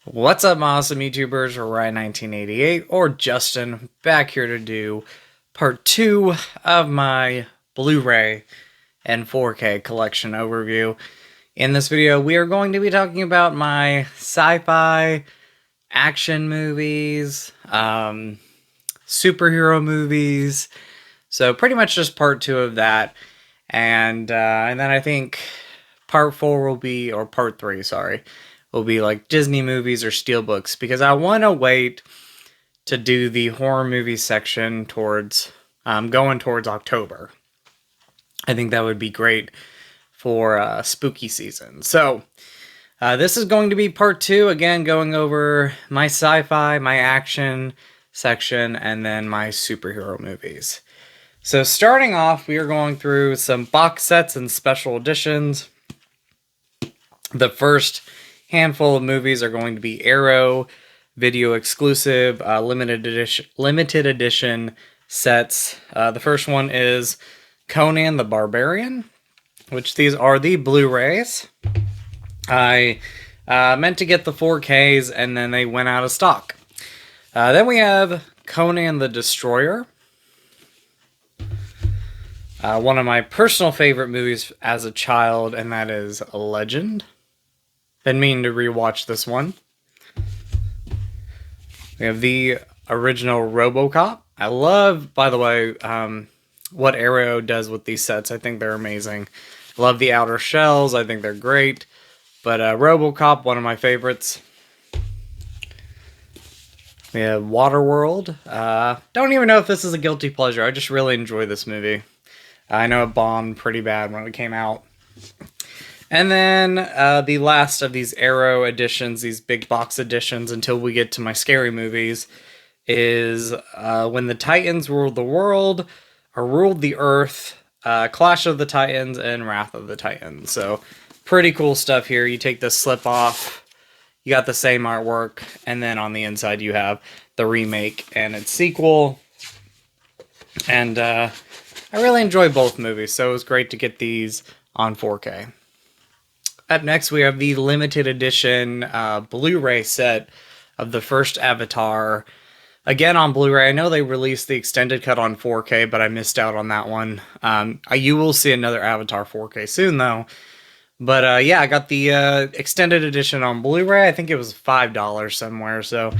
What's up, awesome YouTubers? Ryan 1988 or Justin back here to do part 2 of my Blu-ray and 4K collection overview. In this video, we are going to be talking about my sci-fi action movies, superhero movies. So pretty much just part 2 of that, and then I think part 4 will be, or part 3, sorry, will be like Disney movies or steelbooks, because I want to wait to do the horror movie section towards going towards October. I think that would be great for spooky season. So this is going to be part 2, again going over my sci-fi, my action section, and then my superhero movies. So starting off, we are going through some box sets and special editions. The first handful of movies are going to be Arrow video exclusive limited edition sets. The first one is Conan the Barbarian, which these are the Blu-rays. I meant to get the 4Ks and then they went out of stock. Then we have Conan the Destroyer. One of my personal favorite movies as a child, and that is Legend. Been meaning to rewatch this one. We have the original RoboCop. I love, by the way, what Arrow does with these sets. I think they're amazing. Love the outer shells. I think they're great. But RoboCop, one of my favorites. We have Waterworld. Don't even know if this is a guilty pleasure. I just really enjoy this movie. I know it bombed pretty bad when it came out. And then the last of these Arrow editions, these big box editions, until we get to my scary movies, is When the Titans Ruled the World, or Ruled the Earth, Clash of the Titans, and Wrath of the Titans. So pretty cool stuff here. You take the slip off, you got the same artwork, and then on the inside you have the remake and its sequel. And I really enjoy both movies, so it was great to get these on 4K. Up next, we have the limited edition Blu-ray set of the first Avatar. Again, on Blu-ray. I know they released the extended cut on 4K, but I missed out on that one. You will see another Avatar 4K soon, though. But yeah, I got the extended edition on Blu-ray. I think it was $5 somewhere. So,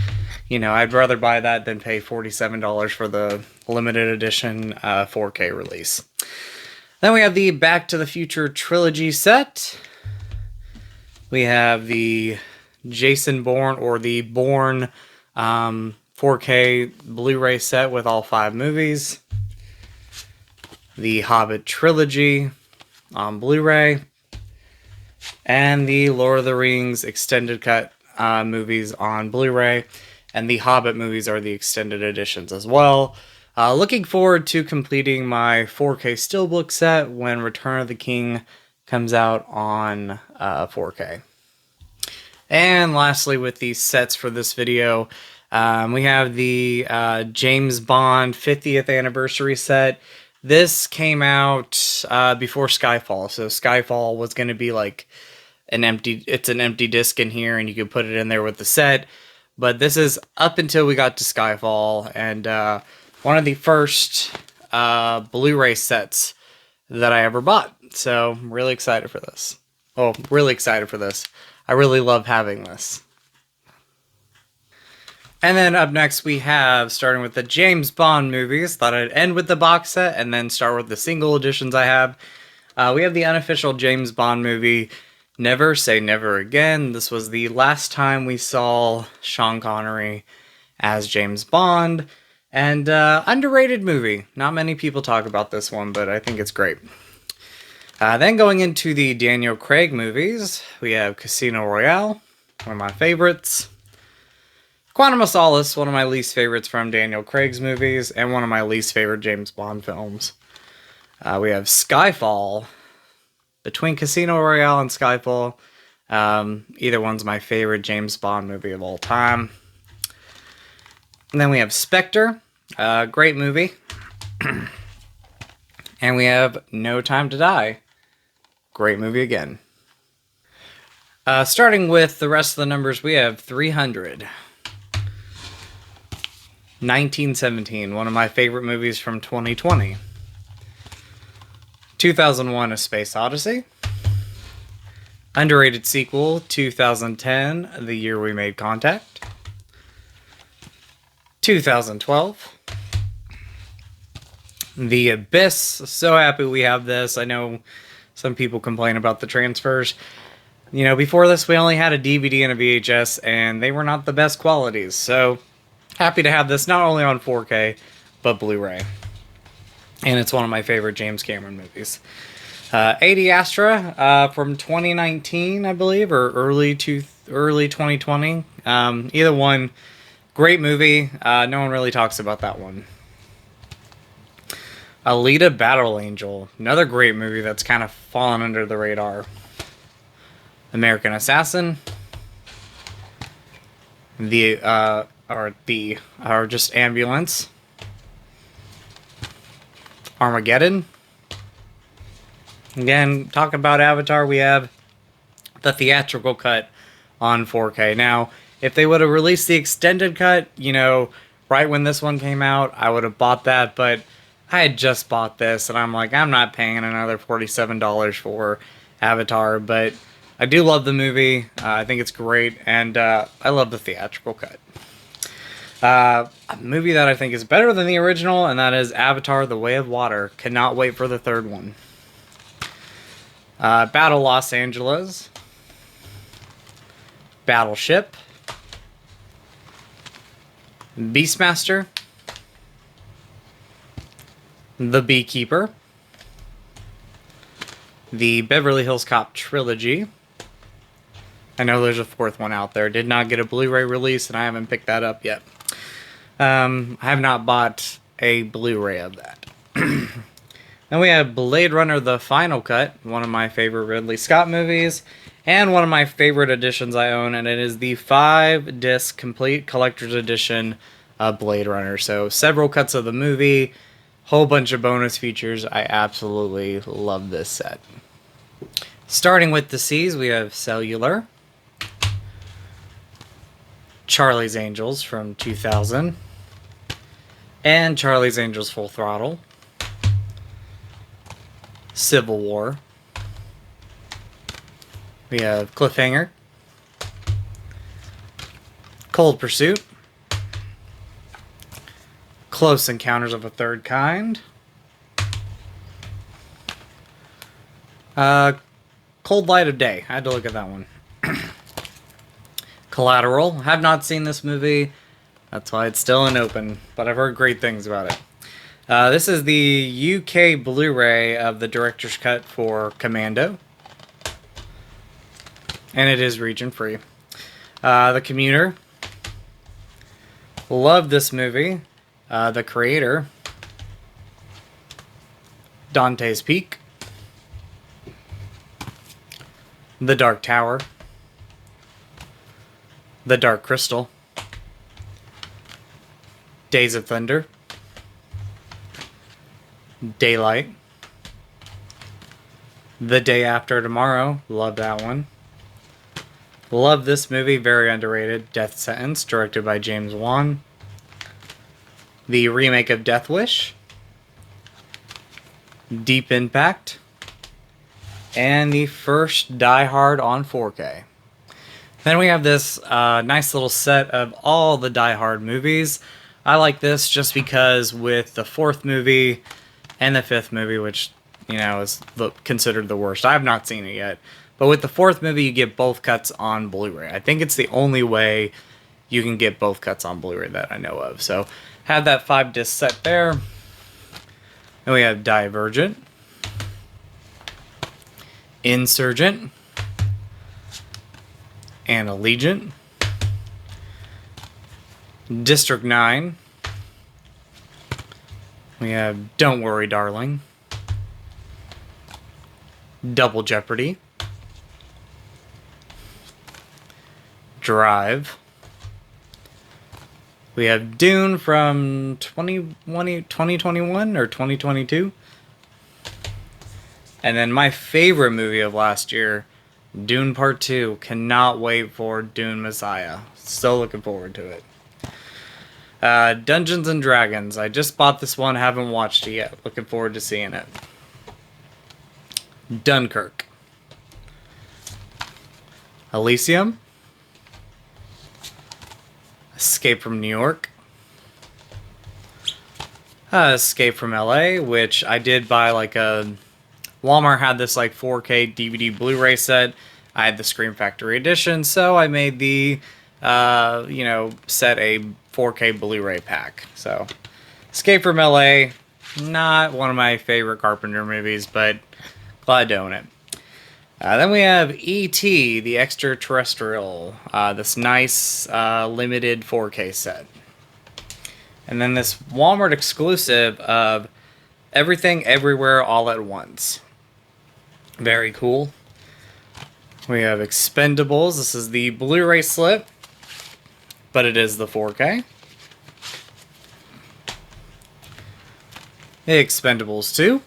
you know, I'd rather buy that than pay $47 for the limited edition 4K release. Then we have the Back to the Future trilogy set. We have the Jason Bourne, or the Bourne 4K Blu-ray set with all 5 movies. The Hobbit trilogy on Blu-ray. And the Lord of the Rings extended cut movies on Blu-ray. And the Hobbit movies are the extended editions as well. Looking forward to completing my 4K Steelbook set when Return of the King comes out on 4K. And lastly, with these sets for this video, we have the James Bond 50th anniversary set. This came out before Skyfall, so Skyfall was going to be like an empty disc in here, and you could put it in there with the set. But this is up until we got to Skyfall, and one of the first Blu-ray sets that I ever bought. So I'm really excited for this. Oh, really excited for this. I really love having this. And then up next we have, starting with the James Bond movies. Thought I'd end with the box set and then start with the single editions I have. We have the unofficial James Bond movie, Never Say Never Again. This was the last time we saw Sean Connery as James Bond. And underrated movie. Not many people talk about this one, but I think it's great. Then going into the Daniel Craig movies, we have Casino Royale, one of my favorites. Quantum of Solace, one of my least favorites from Daniel Craig's movies, and one of my least favorite James Bond films. We have Skyfall. Between Casino Royale and Skyfall, either one's my favorite James Bond movie of all time. And then we have Spectre, great movie. And we have No Time to Die. Great movie again. Starting with the rest of the numbers, we have 300. 1917, one of my favorite movies from 2020. 2001, A Space Odyssey. Underrated sequel, 2010, The Year We Made Contact. 2012. The Abyss. So happy we have this. I know some people complain about the transfers. You know, before this we only had a DVD and a VHS, and they were not the best qualities. So happy to have this not only on 4K, but Blu-ray. And it's one of my favorite James Cameron movies. 80 Astra from 2019, I believe, or early 2020. Either one, great movie. No one really talks about that one. Alita Battle Angel, another great movie that's kind of fallen under the radar. American Assassin. Or just Ambulance. Armageddon. Again, talking about Avatar, we have the theatrical cut on 4K. Now, if they would have released the extended cut, you know, right when this one came out, I would have bought that, but I had just bought this, and I'm like, I'm not paying another $47 for Avatar, but I do love the movie. I think it's great, and I love the theatrical cut. A movie that I think is better than the original, and that is Avatar: The Way of Water. Cannot wait for the third one. Battle Los Angeles. Battleship. Beastmaster. The Beekeeper. The Beverly Hills Cop trilogy. I know there's a fourth one out there. Did not get a Blu-ray release, and I haven't picked that up yet. I have not bought a Blu-ray of that. Then we have Blade Runner: The Final Cut, one of my favorite Ridley Scott movies, and one of my favorite editions I own, and it is the 5-disc complete collector's edition of Blade Runner. So several cuts of the movie, whole bunch of bonus features. I absolutely love this set. Starting with the C's, we have Cellular, Charlie's Angels from 2000, and Charlie's Angels Full Throttle, Civil War. We have Cliffhanger, Cold Pursuit, Close Encounters of a Third Kind, Cold Light of Day. I had to look at that one. Collateral. Have not seen this movie. That's why it's still in open, but I've heard great things about it. This is the UK Blu-ray of the director's cut for Commando. And it is region free. The Commuter. Love this movie. The Creator. Dante's Peak. The Dark Tower. The Dark Crystal. Days of Thunder. Daylight. The Day After Tomorrow. Love that one. Love this movie. Very underrated. Death Sentence, directed by James Wan. The remake of Death Wish. Deep Impact. And the first Die Hard on 4K. Then we have this nice little set of all the Die Hard movies. I like this just because with the fourth movie and the fifth movie, which, you know, is considered the worst. I have not seen it yet. But with the fourth movie, you get both cuts on Blu-ray. I think it's the only way you can get both cuts on Blu-ray that I know of. So, have that 5-disc set there. Then we have Divergent. Insurgent. And Allegiant. District 9. We have Don't Worry, Darling. Double Jeopardy. Drive. We have Dune from 2021 or 2022. And then my favorite movie of last year Dune Part 2. Cannot wait for Dune Messiah. So looking forward to it. Dungeons and Dragons. I just bought this one, haven't watched it yet. Looking forward to seeing it. Dunkirk. Elysium. Escape from New York. Escape from LA, which I did buy like a... Walmart had this like 4K DVD Blu-ray set. I had the Scream Factory edition, so I made the, set a 4K Blu-ray pack. So, Escape from LA, not one of my favorite Carpenter movies, but glad to own it. Then we have E.T., the Extraterrestrial, this nice limited 4K set. And then this Walmart exclusive of Everything Everywhere All at Once. Very cool. We have Expendables. This is the Blu-ray slip, but it is the 4K. Expendables 2.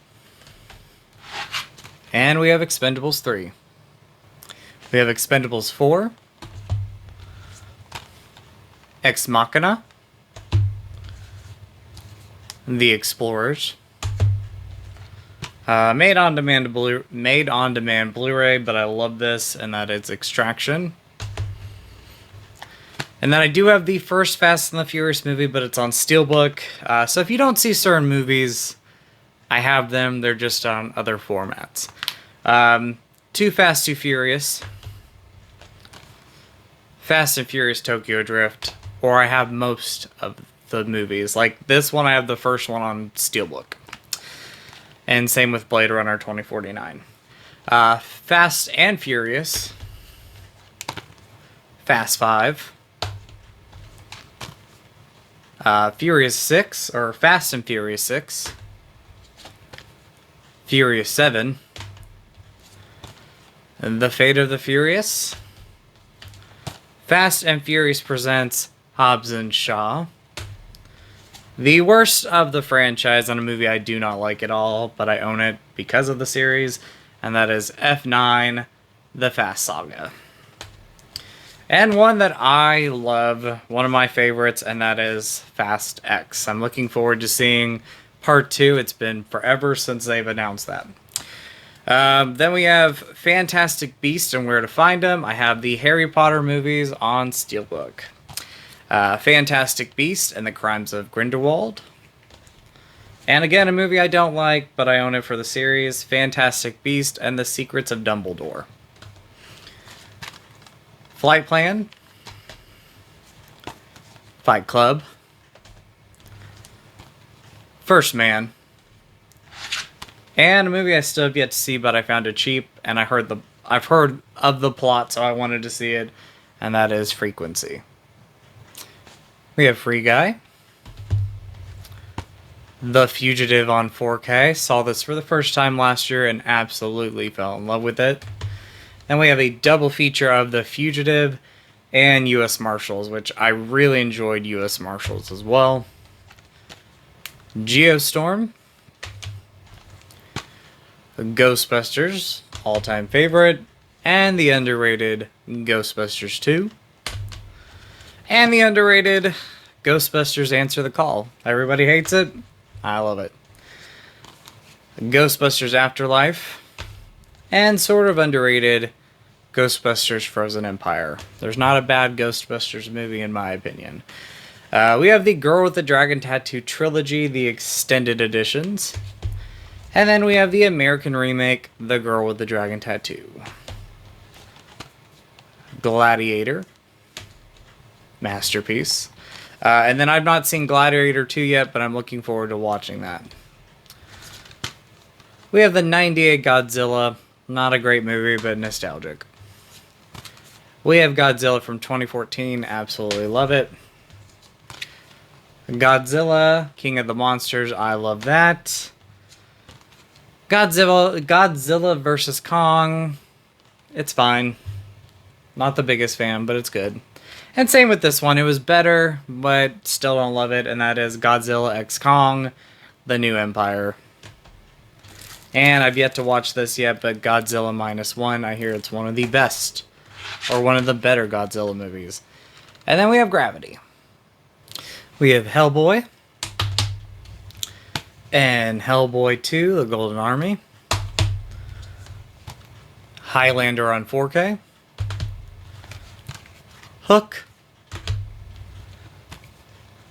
And we have Expendables 3. We have Expendables 4. Ex Machina. The Explorers. Made on demand Blu-ray, but I love this, and that is Extraction. And then I do have the first Fast and the Furious movie, but it's on Steelbook. So if you don't see certain movies, I have them. They're just on other formats. Too Fast, Too Furious. Fast and Furious Tokyo Drift. Or I have most of the movies. Like this one, I have the first one on Steelbook. And same with Blade Runner 2049. Fast and Furious. Fast 5. Furious 6, or Fast and Furious 6. Furious 7. The Fate of the Furious. Fast and Furious presents Hobbs and Shaw. The worst of the franchise on a movie I do not like at all, but I own it because of the series, and that is F9, The Fast Saga. And one that I love, one of my favorites, and that is Fast X. I'm looking forward to seeing Part 2. It's been forever since they've announced that. Then we have Fantastic Beasts and Where to Find Them. I have the Harry Potter movies on Steelbook. Fantastic Beasts and the Crimes of Grindelwald. And again, a movie I don't like, but I own it for the series. Fantastic Beast and the Secrets of Dumbledore. Flight Plan. Fight Club. First Man. And a movie I still have yet to see, but I found it cheap, and I've heard of the plot, so I wanted to see it, and that is Frequency. We have Free Guy. The Fugitive on 4K. Saw this for the first time last year and absolutely fell in love with it. Then we have a double feature of The Fugitive and U.S. Marshals, which I really enjoyed U.S. Marshals as well. Geostorm. Ghostbusters, all-time favorite, and the underrated Ghostbusters 2. And the underrated Ghostbusters Answer the Call. Everybody hates it. I love it. Ghostbusters Afterlife. And sort of underrated Ghostbusters Frozen Empire. There's not a bad Ghostbusters movie in my opinion. We have the Girl with the Dragon Tattoo trilogy, the extended editions. And then we have the American remake, The Girl with the Dragon Tattoo. Gladiator. Masterpiece. And then I've not seen Gladiator 2 yet, but I'm looking forward to watching that. We have the 98 Godzilla. Not a great movie, but nostalgic. We have Godzilla from 2014. Absolutely love it. Godzilla, King of the Monsters. I love that. Godzilla vs. Kong. It's fine. Not the biggest fan, but it's good. And same with this one. It was better, but still don't love it. And that is Godzilla x Kong, The New Empire. And I've yet to watch this yet, but Godzilla Minus One, I hear it's one of the best, or one of the better Godzilla movies. And then we have Gravity. We have Hellboy, and Hellboy 2, The Golden Army. Highlander on 4K. Hook.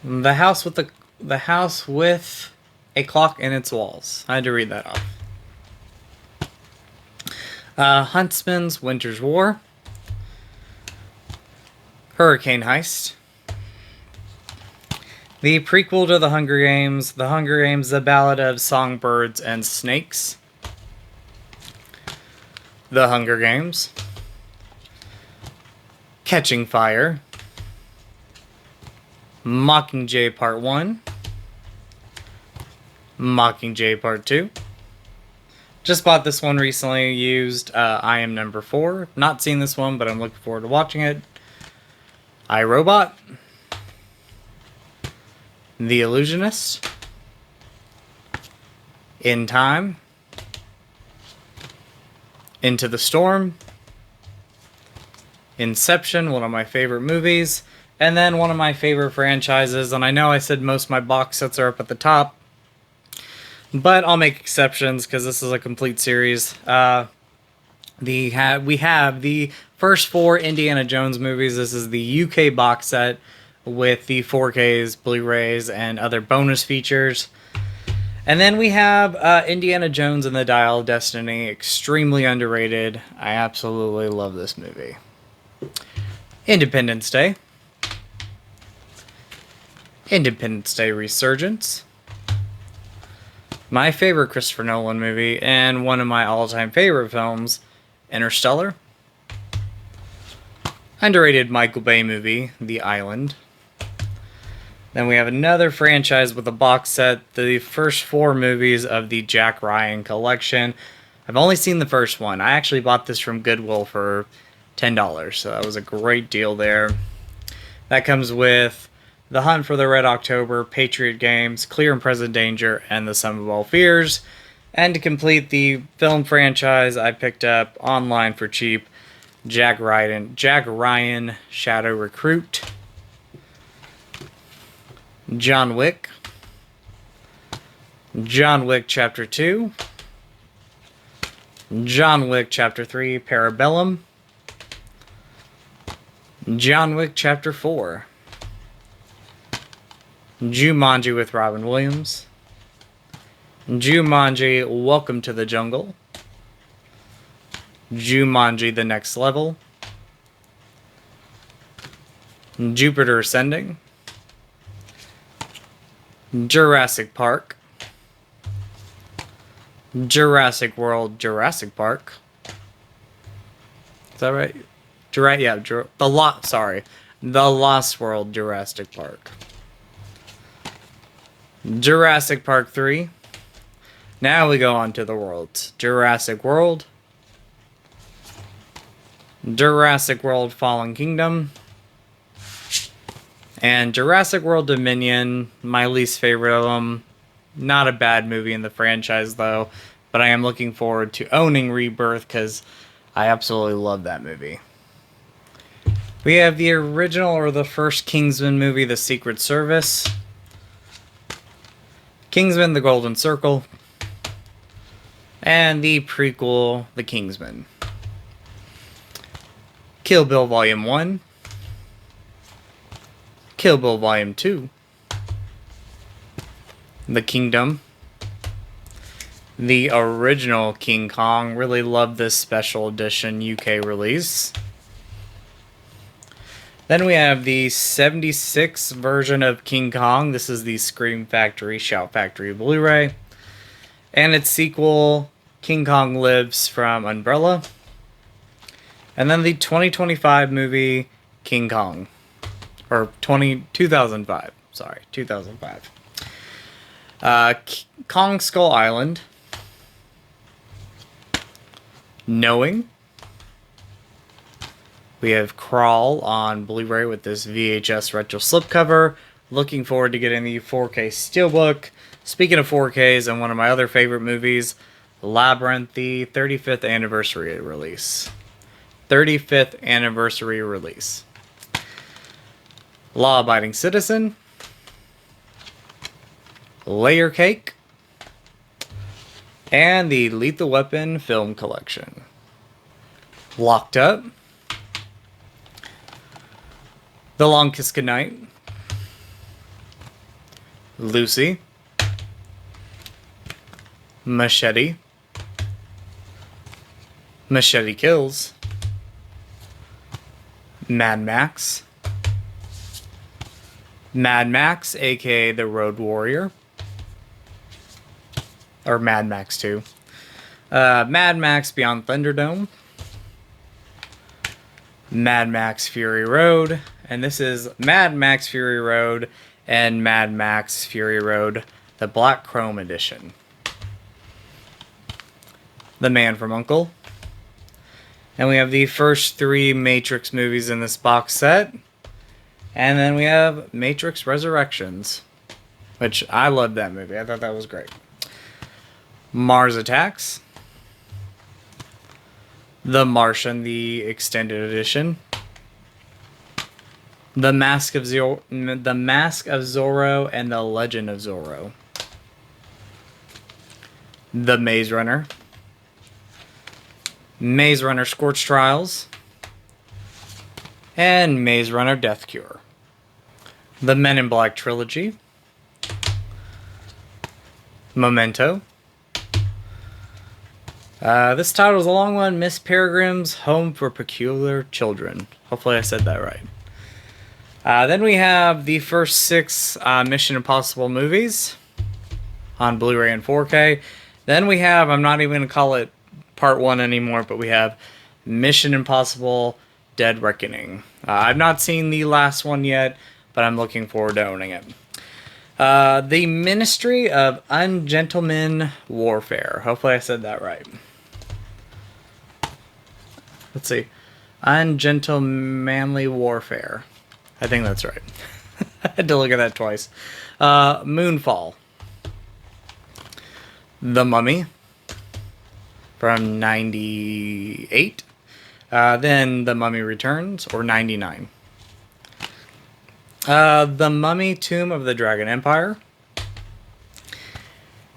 The house with a clock in its walls. I had to read that off. Huntsman's Winter's War. Hurricane Heist. The prequel to The Hunger Games, The Ballad of Songbirds and Snakes. The Hunger Games. Catching Fire. Mockingjay Part 1. Mockingjay Part 2. Just bought this one recently, used I Am Number 4. Not seen this one, but I'm looking forward to watching it. iRobot. The Illusionist. In Time. Into the Storm. Inception, one of my favorite movies. And then one of my favorite franchises, and I know I said most of my box sets are up at the top, but I'll make exceptions because this is a complete series. We have the first 4 Indiana Jones movies. This is the UK box set with the 4Ks, Blu-rays, and other bonus features. And then we have Indiana Jones and the Dial of Destiny, extremely underrated. I absolutely love this movie. Independence Day. Independence Day Resurgence. My favorite Christopher Nolan movie, and one of my all-time favorite films, Interstellar. Underrated Michael Bay movie, The Island. Then we have another franchise with a box set, the first 4 movies of the Jack Ryan collection. I've only seen the first one. I actually bought this from Goodwill for $10, so that was a great deal there. That comes with The Hunt for the Red October, Patriot Games, Clear and Present Danger, and The Sum of All Fears. And to complete the film franchise, I picked up online for cheap Jack Ryan Shadow Recruit, John Wick, John Wick Chapter 2, John Wick Chapter 3, Parabellum, John Wick Chapter 4, Jumanji with Robin Williams, Jumanji Welcome to the Jungle, Jumanji The Next Level, Jupiter Ascending, Jurassic Park, Jurassic World Jurassic Park. Is that right? The Lost World Jurassic Park. Jurassic Park 3. Now we go on to the worlds. Jurassic World. Jurassic World Fallen Kingdom. And Jurassic World Dominion, my least favorite of them. Not a bad movie in the franchise though, but I am looking forward to owning Rebirth because I absolutely love that movie. We have the original or the first Kingsman movie, The Secret Service. Kingsman: The Golden Circle. And the prequel, The Kingsman. Kill Bill Volume 1. Kill Bill Volume 2. The Kingdom. The original King Kong. Really love this special edition UK release. Then we have the 76 version of King Kong. This is the Scream Factory, Shout Factory Blu-ray. And its sequel, King Kong Lives from Umbrella. And then the 2025 movie, King Kong. Or 2005. Sorry, 2005. Kong Skull Island. Knowing. We have Crawl on Blu-ray with this VHS retro slipcover. Looking forward to getting the 4K Steelbook. Speaking of 4Ks and one of my other favorite movies, Labyrinth, the 35th anniversary release. 35th anniversary release. Law Abiding Citizen. Layer Cake. And the Lethal Weapon film collection. Locked Up. The Long Kiss Goodnight. Lucy. Machete. Machete Kills. Mad Max. Mad Max, aka The Road Warrior. Or Mad Max 2. Mad Max Beyond Thunderdome. Mad Max Fury Road. And this is Mad Max Fury Road and Mad Max Fury Road, the Black Chrome Edition. The Man from U.N.C.L.E. And we have the first 3 Matrix movies in this box set. And then we have Matrix Resurrections, which I loved that movie. I thought that was great. Mars Attacks. The Martian, the Extended Edition. The Mask of Zorro and the Legend of Zorro. The Maze Runner. Maze Runner Scorch Trials. And Maze Runner Death Cure. The Men in Black Trilogy. Memento. This title is a long one. Miss Peregrine's Home for Peculiar Children. Hopefully I said that right. Then we have the first 6 Mission Impossible movies on Blu-ray and 4K. Then we have, I'm not even going to call it Part 1 anymore, but we have Mission Impossible Dead Reckoning. I've not seen the last one yet, but I'm looking forward to owning it. The Ministry of Ungentleman Warfare. Hopefully I said that right. Let's see. Ungentlemanly Warfare. I think that's right. I had to look at that twice. Moonfall. The Mummy. From 98. Then The Mummy Returns, or 99. The Mummy, Tomb of the Dragon Empire.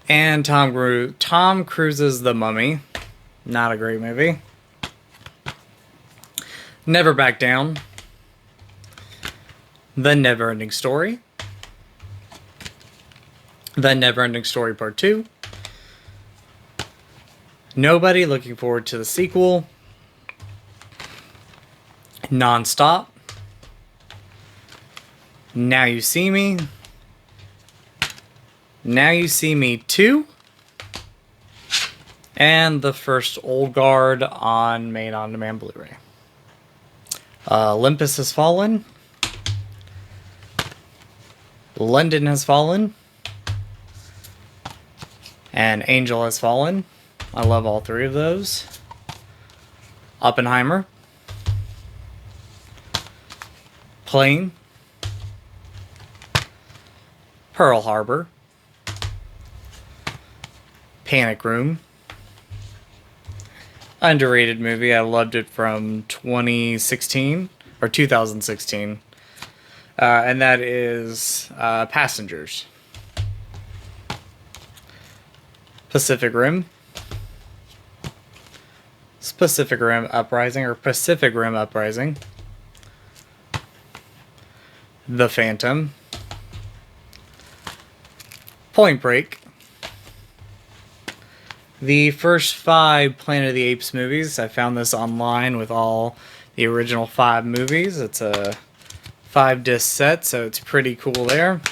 And Tom Cruise's The Mummy. Not a great movie. Never Back Down. The Neverending Story. The Neverending Story Part 2. Nobody, looking forward to the sequel. Nonstop. Now You See Me. Now You See Me 2. And the first Old Guard on Made On Demand Blu-ray. Olympus Has Fallen. London Has Fallen. And Angel Has Fallen. I love all 3 of those. Oppenheimer. Plane. Pearl Harbor. Panic Room. Underrated movie. I loved it from 2016 or 2016. And that is Passengers. Pacific Rim. Pacific Rim Uprising, or Pacific Rim Uprising. The Phantom. Point Break. The first 5 Planet of the Apes movies. I found this online with all the original 5 movies. It's a 5-disc set, so it's pretty cool there.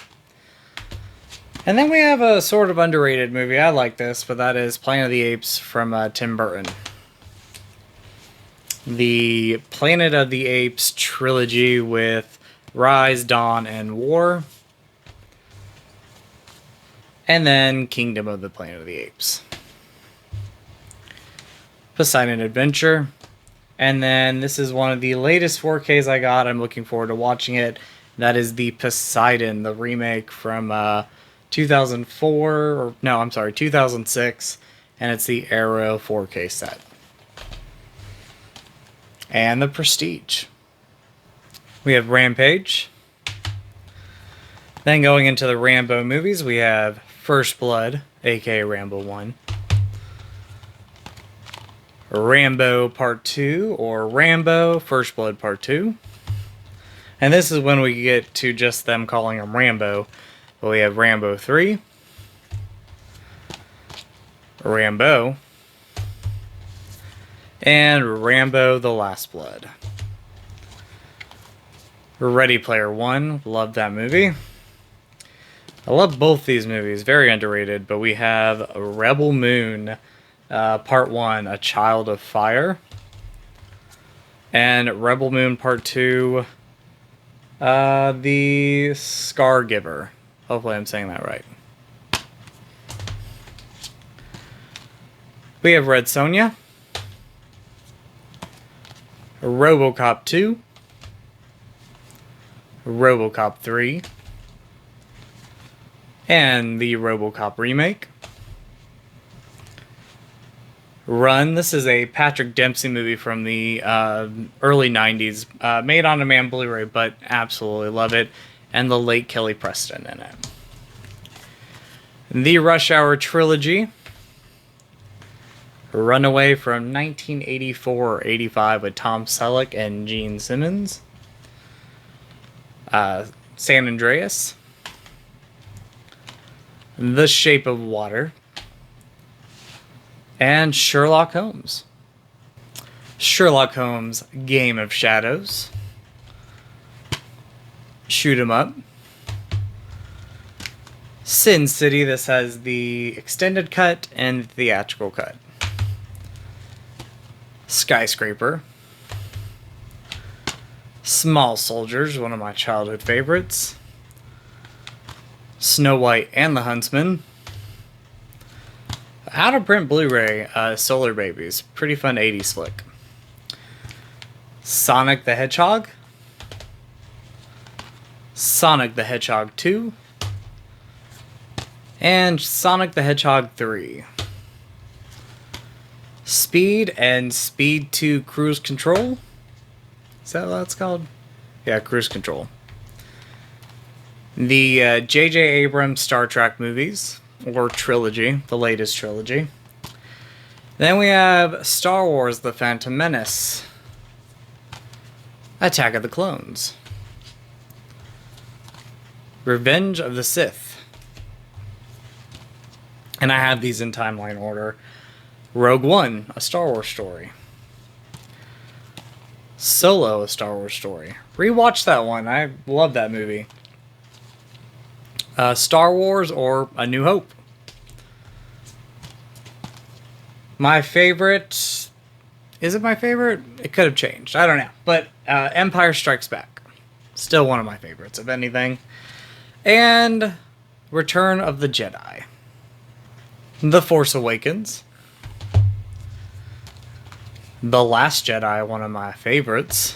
And then we have a sort of underrated movie. I like this, but that is Planet of the Apes from Tim Burton. The Planet of the Apes trilogy with Rise, Dawn, and War. And then Kingdom of the Planet of the Apes. Poseidon Adventure. And then this is one of the latest 4Ks I got. I'm looking forward to watching it. That is the Poseidon, the remake from 2006. and it's the Arrow 4K set. And the Prestige. We have Rampage. Then going into the Rambo movies, we have First Blood, aka Rambo 1. Rambo Part 2, or Rambo First Blood Part 2. And this is when we get to just them calling him Rambo. But we have Rambo 3. Rambo. And Rambo The Last Blood. Ready Player One. Love that movie. I love both these movies. Very underrated. But we have Rebel Moon Part 1, A Child of Fire. And Rebel Moon Part 2, The Scar Giver. Hopefully I'm saying that right. We have Red Sonja. RoboCop 2. RoboCop 3. And the RoboCop remake. Run. This is a Patrick Dempsey movie from the early 90s. Made on demand Blu-ray, but absolutely love it. And the late Kelly Preston in it. The Rush Hour trilogy. Runaway from 1984 or 85 with Tom Selleck and Gene Simmons. San Andreas. The Shape of Water. And Sherlock Holmes. Sherlock Holmes, Game of Shadows. Shoot 'em Up. Sin City, this has the extended cut and theatrical cut. Skyscraper. Small Soldiers, one of my childhood favorites. Snow White and the Huntsman. Out of print Blu-ray, Solar Babies. Pretty fun 80s flick. Sonic the Hedgehog. Sonic the Hedgehog 2. And Sonic the Hedgehog 3. Speed and Speed 2 Cruise Control. Is that what it's called? Yeah, Cruise Control. The J.J. Abrams Star Trek movies. Or trilogy, the latest trilogy. Then we have Star Wars The Phantom Menace. Attack of the Clones. Revenge of the Sith. And I have these in timeline order. Rogue One, A Star Wars Story. Solo, A Star Wars Story. Rewatch that one. I love that movie. Star Wars or A New Hope. My favorite... Is it my favorite? It could have changed. I don't know. But Empire Strikes Back. Still one of my favorites, if anything. And Return of the Jedi. The Force Awakens. The Last Jedi, one of my favorites.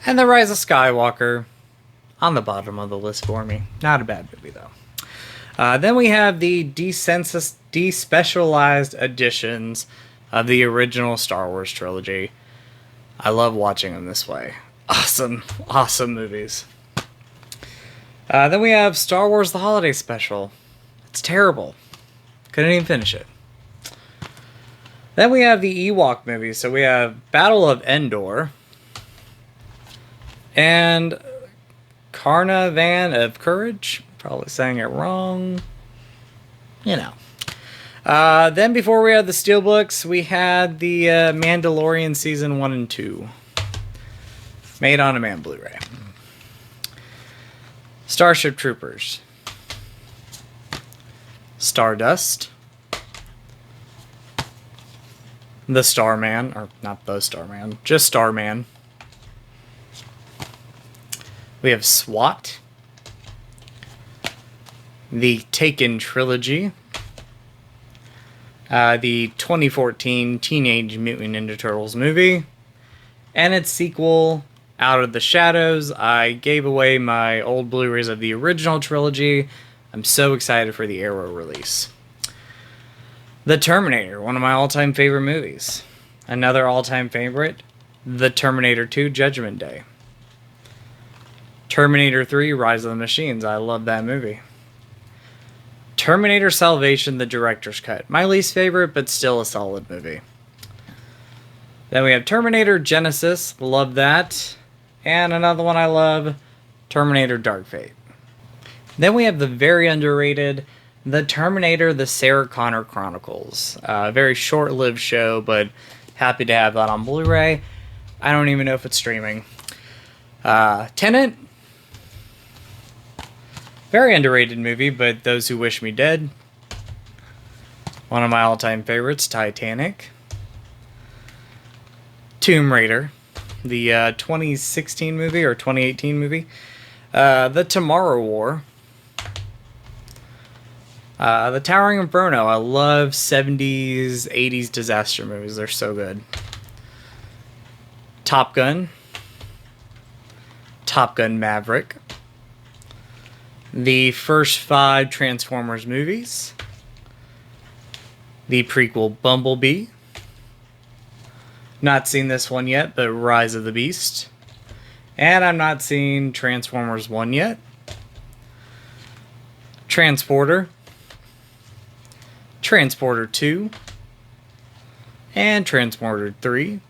And The Rise of Skywalker. On the bottom of the list for me. Not a bad movie, though. Then we have the despecialized editions of the original Star Wars trilogy. I love watching them this way. Awesome, awesome movies. Then we have Star Wars The Holiday Special. It's terrible. Couldn't even finish it. Then we have the Ewok movies. So we have Battle of Endor. And Carnavan of Courage. Probably saying it wrong. You know. Then before we had the Steelbooks, we had the Mandalorian Season 1 and 2. Made on demand Blu-ray. Starship Troopers. Stardust. The Starman. Or not the Starman. Just Starman. We have SWAT. The Taken Trilogy. The 2014 Teenage Mutant Ninja Turtles movie. And its sequel, Out of the Shadows. I gave away my old Blu-rays of the original trilogy. I'm so excited for the Arrow release. The Terminator, one of my all-time favorite movies. Another all-time favorite, The Terminator 2 Judgment Day. Terminator 3 Rise of the Machines, I love that movie. Terminator Salvation, the director's cut. My least favorite, but still a solid movie. Then we have Terminator Genesis, love that. And another one I love, Terminator Dark Fate. Then we have the very underrated The Terminator, the Sarah Connor Chronicles. A very short-lived show, but happy to have that on Blu-ray. I don't even know if it's streaming. Tenet. Very underrated movie, but Those Who Wish Me Dead. One of my all-time favorites, Titanic. Tomb Raider. The 2016 movie, or 2018 movie. The Tomorrow War. The Towering Inferno. I love 70s, 80s disaster movies. They're so good. Top Gun. Top Gun Maverick. The first 5 Transformers movies. The prequel Bumblebee. Not seen this one yet, but Rise of the Beast. And I'm not seeing Transformers 1 yet. Transporter. Transporter 2. And Transporter 3.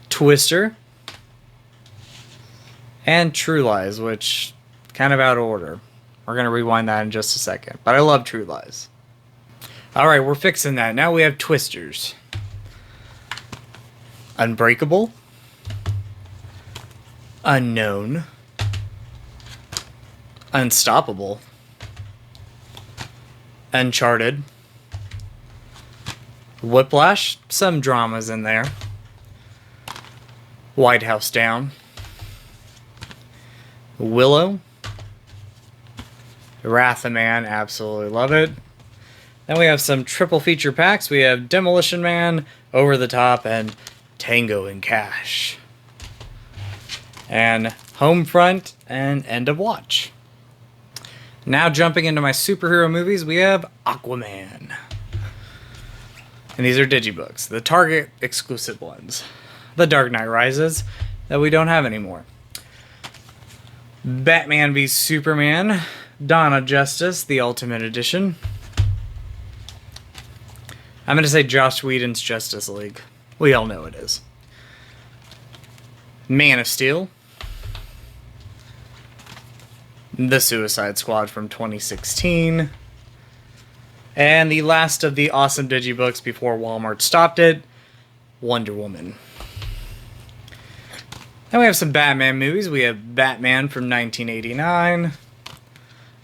Twister. And True Lies, which kind of out of order. We're going to rewind that in just a second. But I love True Lies. Alright, we're fixing that. Now we have Twisters. Unbreakable. Unknown. Unstoppable. Uncharted. Whiplash. Some dramas in there. White House Down. Willow. Wrath of Man, absolutely love it. Then we have some triple feature packs. We have Demolition Man, Over the Top, and Tango and Cash. And Homefront and End of Watch. Now jumping into my superhero movies, we have Aquaman. And these are digibooks, the Target exclusive ones. The Dark Knight Rises, that we don't have anymore. Batman v Superman, Dawn of Justice, the Ultimate Edition. I'm going to say Joss Whedon's Justice League. We all know it is. Man of Steel. The Suicide Squad from 2016. And the last of the awesome digibooks before Walmart stopped it, Wonder Woman. Then we have some Batman movies. We have Batman from 1989.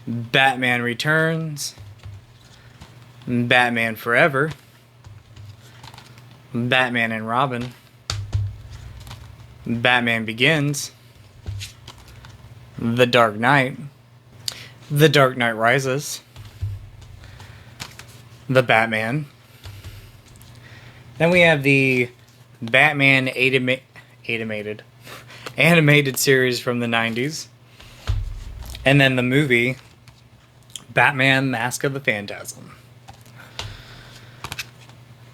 Batman Returns. Batman Forever. Batman and Robin. Batman Begins. The Dark Knight. The Dark Knight Rises. The Batman. Then we have the Batman animated series from the 90s. And then the movie Batman Mask of the Phantasm.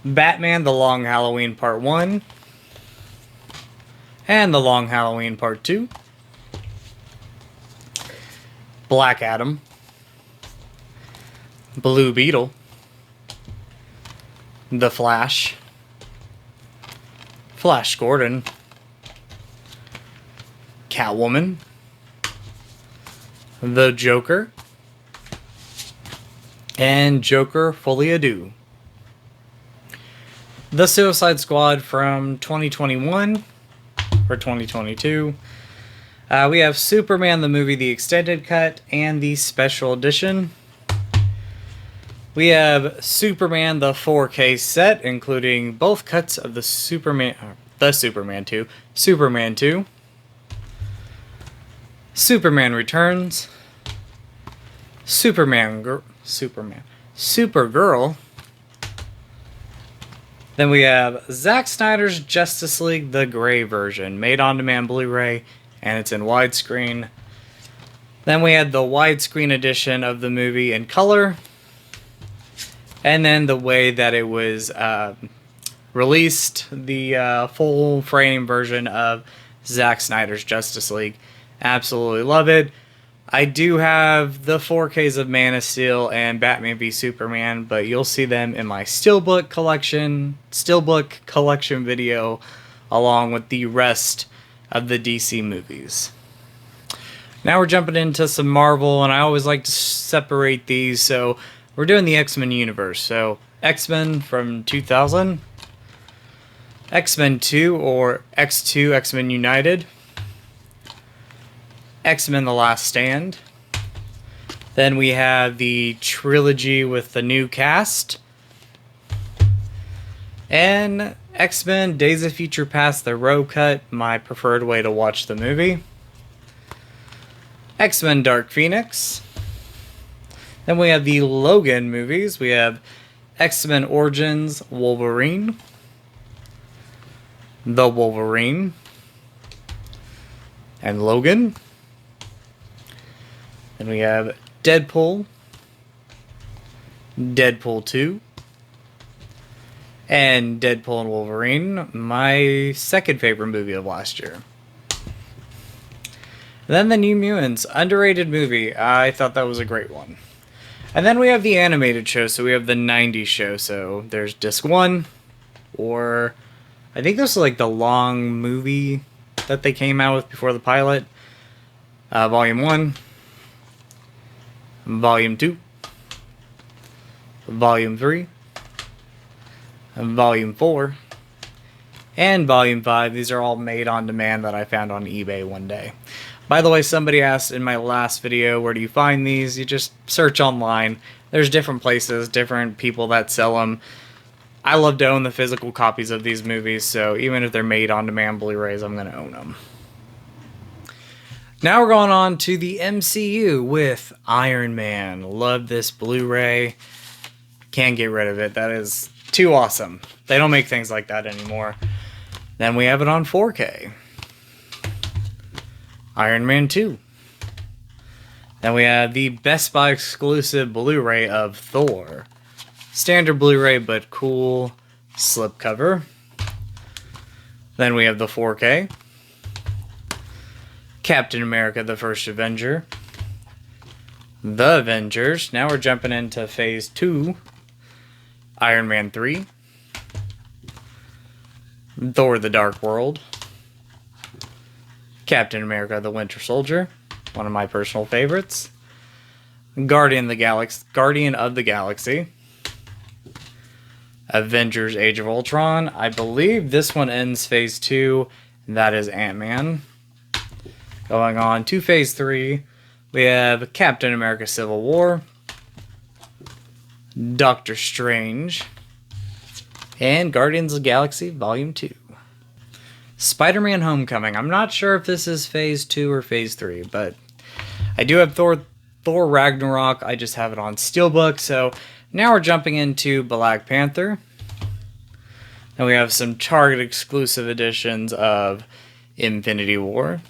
Batman The Long Halloween Part 1. And The Long Halloween Part 2. Black Adam. Blue Beetle. The Flash. Flash Gordon. Catwoman. The Joker. And Joker Fully Ado. The Suicide Squad from 2021 or 2022. We have Superman the movie, the extended cut, and the special edition. We have Superman the 4K set, including both cuts of the Superman 2, Superman 2, Superman Returns, Supergirl. Then we have Zack Snyder's Justice League, the gray version, made on demand Blu-ray, and it's in widescreen. Then we had the widescreen edition of the movie in color. And then the way that it was released, the full frame version of Zack Snyder's Justice League. Absolutely love it. I do have the 4Ks of Man of Steel and Batman v Superman, but you'll see them in my Steelbook collection video, along with the rest of the DC movies. Now we're jumping into some Marvel, and I always like to separate these, so we're doing the X-Men universe. So X-Men from 2000, X-Men 2 or X2 X-Men United, X-Men The Last Stand. Then we have the trilogy with the new cast. And X-Men Days of Future Past, the Row Cut, my preferred way to watch the movie. X-Men Dark Phoenix. Then we have the Logan movies. We have X-Men Origins Wolverine. The Wolverine. And Logan. Then we have Deadpool. Deadpool 2. And Deadpool and Wolverine, my second favorite movie of last year. Then the New Mutants, underrated movie. I thought that was a great one. And then we have the animated show, so we have the 90s show. So there's Disc 1, or I think this is like the long movie that they came out with before the pilot. Volume 1, Volume 2, Volume 3, Volume 4, and Volume 5. These are all made on demand that I found on eBay one day. By the way, somebody asked in my last video, where do you find these? You just search online. There's different places, different people that sell them. I love to own the physical copies of these movies, so even if they're made on demand Blu-rays, I'm going to own them. Now we're going on to the MCU with Iron Man. Love this Blu-ray. Can't get rid of it. That is too awesome. They don't make things like that anymore. Then we have it on 4K. Iron Man 2. Then we have the Best Buy exclusive Blu-ray of Thor. Standard Blu-ray, but cool slipcover. Then we have the 4K. Captain America, the First Avenger. The Avengers. Now we're jumping into Phase 2. Iron Man 3. Thor: The Dark World. Captain America: The Winter Soldier, one of my personal favorites. Guardian of the Galaxy. Avengers: Age of Ultron. I believe this one ends Phase 2, and that is Ant-Man. Going on to Phase 3, we have Captain America: Civil War, Doctor Strange, and Guardians of the Galaxy Volume 2. Spider-Man Homecoming. I'm not sure if this is Phase 2 or Phase 3, but I do have Thor Ragnarok. I just have it on Steelbook. So now we're jumping into Black Panther. And we have some Target exclusive editions of Infinity War,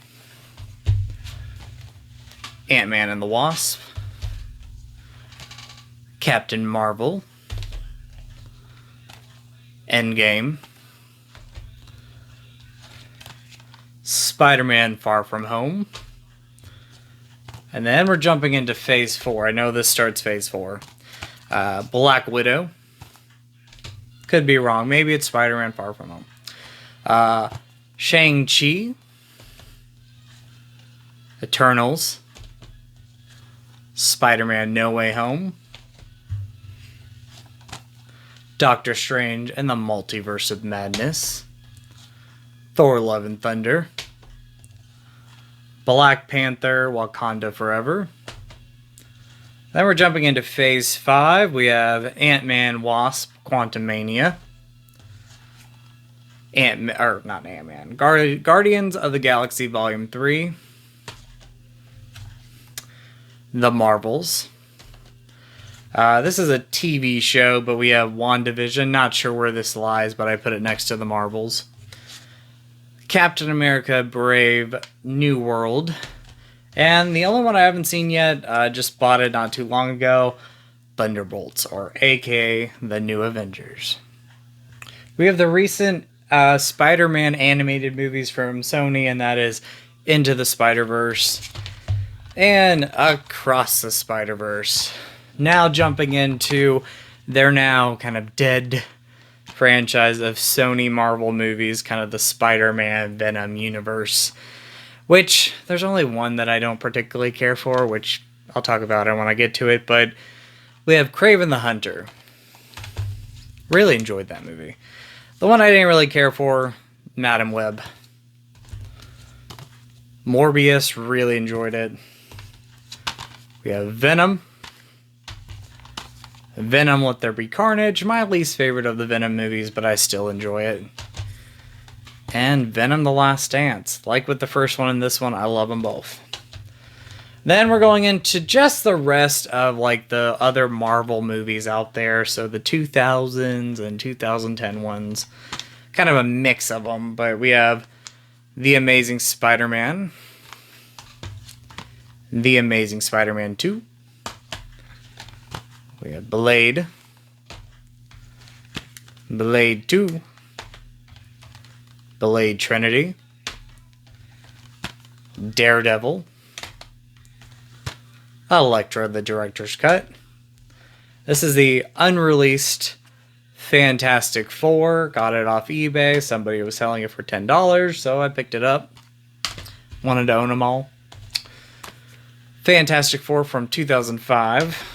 Ant-Man and the Wasp, Captain Marvel, Endgame, Spider-Man Far From Home. And then we're jumping into Phase 4. I know this starts Phase 4. Black Widow. Could be wrong. Maybe it's Spider-Man Far From Home. Shang-Chi. Eternals. Spider-Man No Way Home. Doctor Strange and the Multiverse of Madness. Thor: Love and Thunder. Black Panther: Wakanda Forever. Then we're jumping into Phase 5. We have Ant-Man, Wasp, Quantumania. Guardians of the Galaxy Volume 3. The Marvels. This is a TV show, but we have WandaVision. Not sure where this lies, but I put it next to the Marvels. Captain America: Brave New World. And the only one I haven't seen yet, just bought it not too long ago, Thunderbolts, or aka the New Avengers. We have the recent Spider-Man animated movies from Sony, and that is Into the Spider-Verse and Across the Spider-Verse. Now jumping into their now kind of dead franchise of Sony Marvel movies, kind of the Spider-Man Venom universe, which there's only one that I don't particularly care for, which I'll talk about it when I get to it, but we have Kraven the Hunter. Really enjoyed that movie. The one I didn't really care for, Madam Web. Morbius, really enjoyed it. We have Venom. Venom Let There Be Carnage, my least favorite of the Venom movies, but I still enjoy it. And Venom The Last Dance. Like with the first one and this one, I love them both. Then we're going into just the rest of like the other Marvel movies out there. So the 2000s and 2010 ones. Kind of a mix of them. But we have The Amazing Spider-Man. The Amazing Spider-Man 2. We have Blade. Blade 2. Blade Trinity. Daredevil. Elektra, the director's cut. This is the unreleased Fantastic Four. Got it off eBay. Somebody was selling it for $10, so I picked it up. Wanted to own them all. Fantastic Four from 2005.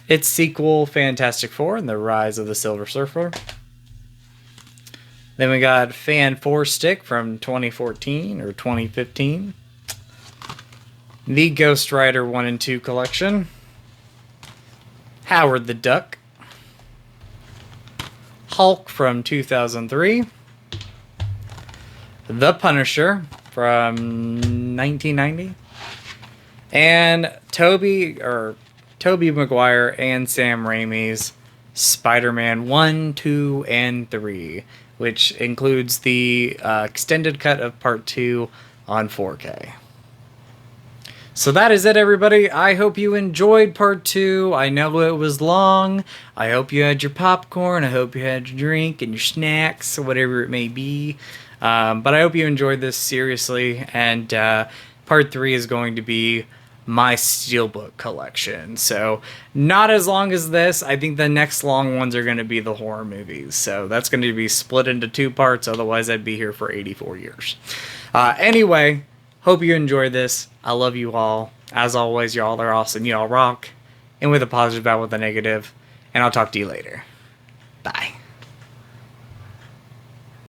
Its sequel, Fantastic Four and the Rise of the Silver Surfer. Then we got Fan 4 Stick from 2014 or 2015. The Ghost Rider 1 and 2 collection. Howard the Duck. Hulk from 2003. The Punisher from 1990. And Tobey Maguire and Sam Raimi's Spider-Man 1, 2, and 3, which includes the extended cut of Part 2 on 4K. So that is it, everybody. I hope you enjoyed Part 2. I know it was long. I hope you had your popcorn. I hope you had your drink and your snacks, or whatever it may be. But I hope you enjoyed this seriously. And Part 3 is going to be my Steelbook collection. So not as long as this. I think the next long ones are going to be the horror movies. So that's going to be split into 2 parts. Otherwise, I'd be here for 84 years. Anyway, hope you enjoyed this. I love you all. As always, y'all are awesome. Y'all rock. And with a positive, out with a negative. And I'll talk to you later. Bye.